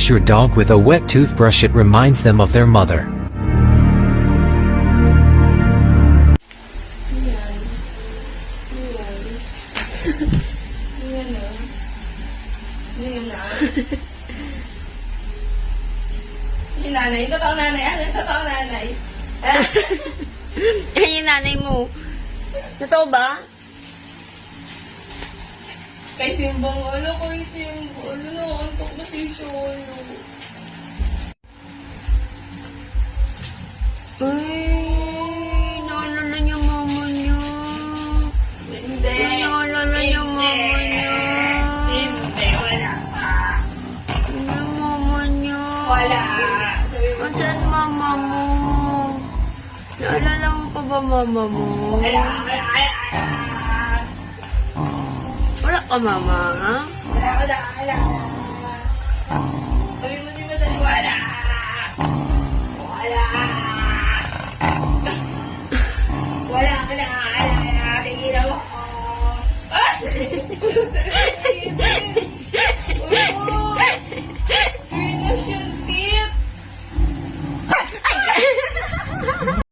brush your dog with a wet toothbrush, it reminds them of their mother. Yung nanay, yung totoong nanay, ano yung totoong nanay? Yan yung nanay mo. Totoo ba? Kay Simbang, ano kay Simbang, ano, antok na si Sholo. Ay, naalala niya mama niya. Hindi. Naalala niya mama niya. Hindi, wala pa. Ano mama niya? Wala. Sabi mo, Asan mama mo? Naalala mo pa ba mama mo? wala. Wala ka mama, ha? Wala. Sabi mo, di madali, wala. Wala. Tingin ako. Ah!